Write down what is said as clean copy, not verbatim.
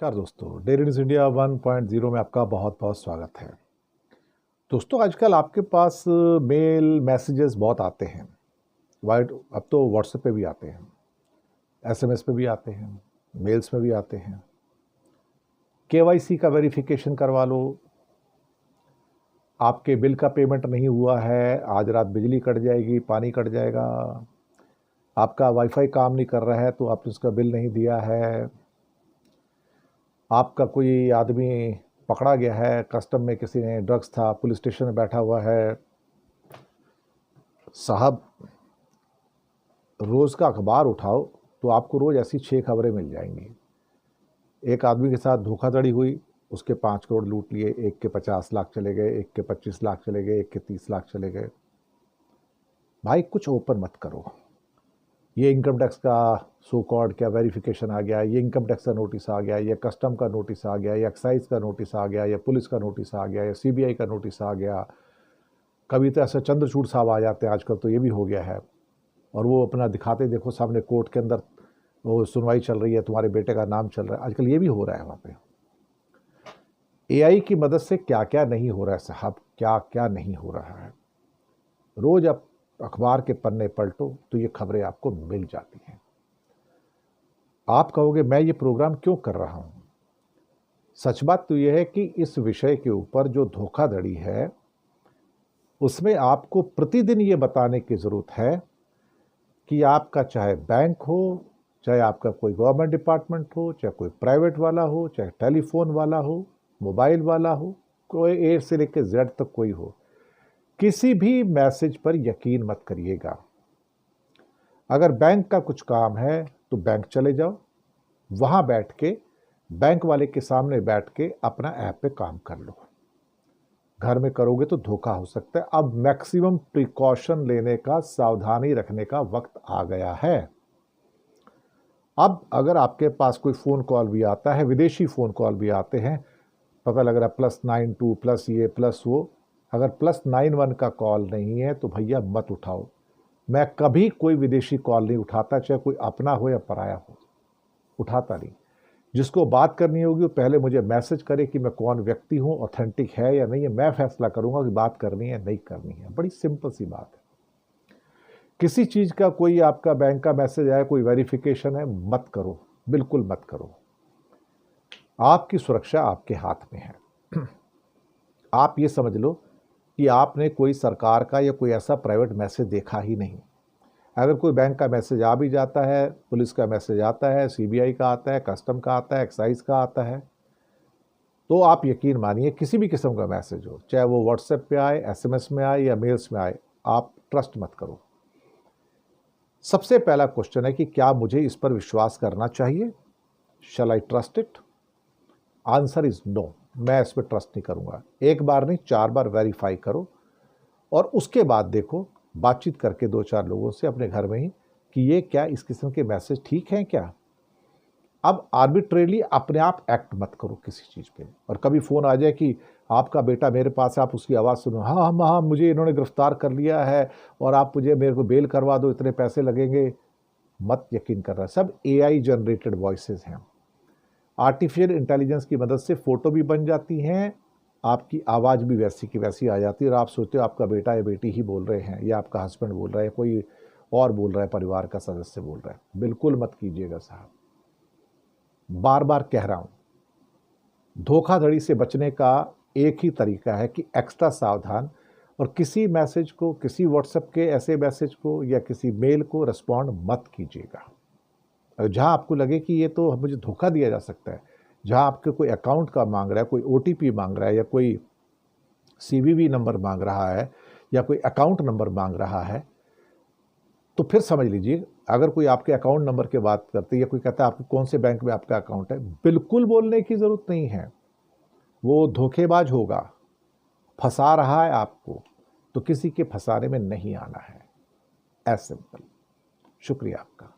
नमस्कार दोस्तों, daily news India 1.0 में आपका बहुत बहुत स्वागत है। दोस्तों, आजकल आपके पास मेल मैसेजेस बहुत आते हैं। वाइट अब तो व्हाट्सएप पे भी आते हैं, एसएमएस पे भी आते हैं, मेल्स में भी आते हैं। केवाईसी का वेरिफिकेशन करवा लो, आपके बिल का पेमेंट नहीं हुआ है, आज रात बिजली कट जाएगी, पानी कट जाएगा, आपका वाईफाई काम नहीं कर रहा है तो आपने उसका बिल नहीं दिया है, आपका कोई आदमी पकड़ा गया है, कस्टम में किसी ने ड्रग्स था, पुलिस स्टेशन में बैठा हुआ है। साहब, रोज़ का अखबार उठाओ तो आपको रोज़ ऐसी 6 खबरें मिल जाएंगी। एक आदमी के साथ धोखाधड़ी हुई, उसके 5 करोड़ लूट लिए, एक के 50 लाख चले गए, एक के 25 लाख चले गए, एक के 30 लाख चले गए। भाई, कुछ ओपन मत करो। ये इनकम टैक्स का सो कॉल्ड क्या वेरिफिकेशन आ गया, ये इनकम टैक्स का नोटिस आ गया, या कस्टम का नोटिस आ गया, या एक्साइज का नोटिस आ गया, या पुलिस का नोटिस आ गया, या सीबीआई का नोटिस आ गया। कभी तो ऐसे चंद्रचूड़ साहब आ जाते हैं, आजकल तो ये भी हो गया है। और वो अपना दिखाते, देखो सामने कोर्ट के अंदर वो सुनवाई चल रही है, तुम्हारे बेटे का नाम चल रहा है। आजकल ये भी हो रहा है वहाँ पे। एआई की मदद से क्या क्या नहीं हो रहा है साहब, क्या क्या नहीं हो रहा है। रोज आप अखबार के पन्ने पलटो तो ये खबरें आपको मिल जाती हैं। आप कहोगे मैं ये प्रोग्राम क्यों कर रहा हूं? सच बात तो यह है कि इस विषय के ऊपर जो धोखाधड़ी है उसमें आपको प्रतिदिन ये बताने की जरूरत है कि आपका चाहे बैंक हो, चाहे आपका कोई गवर्नमेंट डिपार्टमेंट हो, चाहे कोई प्राइवेट वाला हो, चाहे टेलीफोन वाला हो, मोबाइल वाला हो, कोई ए से लेकर जेड तक कोई हो, किसी भी मैसेज पर यकीन मत करिएगा। अगर बैंक का कुछ काम है तो बैंक चले जाओ, वहां बैठ के बैंक वाले के सामने बैठ के अपना ऐप पे काम कर लो। घर में करोगे तो धोखा हो सकता है। अब मैक्सिमम प्रिकॉशन लेने का, सावधानी रखने का वक्त आ गया है। अब अगर आपके पास कोई फ़ोन कॉल भी आता है, विदेशी फ़ोन कॉल भी आते हैं, पता लग रहा है +92 प्लस ये प्लस वो, अगर +91 का कॉल नहीं है तो भैया मत उठाओ। मैं कभी कोई विदेशी कॉल नहीं उठाता, चाहे कोई अपना हो या पराया हो, उठाता नहीं। जिसको बात करनी होगी वो पहले मुझे मैसेज करे कि मैं कौन व्यक्ति हूँ, ऑथेंटिक है या नहीं है। मैं फैसला करूंगा कि बात करनी है नहीं करनी है। बड़ी सिंपल सी बात है। किसी चीज़ का कोई आपका बैंक का मैसेज आया, कोई वेरिफिकेशन है, मत करो, बिल्कुल मत करो। आपकी सुरक्षा आपके हाथ में है। आप ये समझ लो कि आपने कोई सरकार का या कोई ऐसा प्राइवेट मैसेज देखा ही नहीं। अगर कोई बैंक का मैसेज आ भी जाता है, पुलिस का मैसेज आता है, सीबीआई का आता है, कस्टम का आता है, एक्साइज का आता है, तो आप यकीन मानिए किसी भी किस्म का मैसेज हो, चाहे वो व्हाट्सएप पे आए, एसएमएस में आए या मेल्स में आए, आप ट्रस्ट मत करो। सबसे पहला क्वेश्चन है कि क्या मुझे इस पर विश्वास करना चाहिए? Shall I trust it? Answer is no. मैं इस पर ट्रस्ट नहीं करूंगा। एक बार नहीं, 4 बार वेरीफाई करो और उसके बाद देखो, बातचीत करके 2-4 लोगों से अपने घर में ही, कि ये क्या इस किस्म के मैसेज ठीक हैं क्या। अब आर्बिट्रेरली अपने आप एक्ट मत करो किसी चीज़ पे। और कभी फ़ोन आ जाए कि आपका बेटा मेरे पास है, आप उसकी आवाज़ सुनो, हाँ हाँ हाँ मुझे इन्होंने गिरफ्तार कर लिया है और आप मुझे, मेरे को बेल करवा दो, इतने पैसे लगेंगे, मत यकीन कर रहा। सब एआई जनरेटेड वॉइसेस हैं। आर्टिफिशियल इंटेलिजेंस की मदद से फ़ोटो भी बन जाती हैं, आपकी आवाज़ भी वैसी की वैसी आ जाती है और आप सोचते हो आपका बेटा या बेटी ही बोल रहे हैं, या आपका हस्बैंड बोल रहा है, कोई और बोल रहा है, परिवार का सदस्य बोल रहा है। बिल्कुल मत कीजिएगा साहब। बार बार कह रहा हूं, धोखाधड़ी से बचने का एक ही तरीका है कि एक्स्ट्रा सावधान, और किसी मैसेज को, किसी व्हाट्सएप के ऐसे मैसेज को या किसी मेल को रिस्पॉन्ड मत कीजिएगा। जहां आपको लगे कि ये तो मुझे धोखा दिया जा सकता है, जहां आपके कोई अकाउंट का मांग रहा है, कोई ओटीपी मांग रहा है, या कोई सीवीवी नंबर मांग रहा है, या कोई अकाउंट नंबर मांग रहा है, तो फिर समझ लीजिए, अगर कोई आपके अकाउंट नंबर की बात करते हैं या कोई कहता है आपको कौन से बैंक में आपका अकाउंट है, बिल्कुल बोलने की जरूरत नहीं है। वो धोखेबाज होगा, फंसा रहा है आपको, तो किसी के फंसाने में नहीं आना है। As simple. शुक्रिया आपका।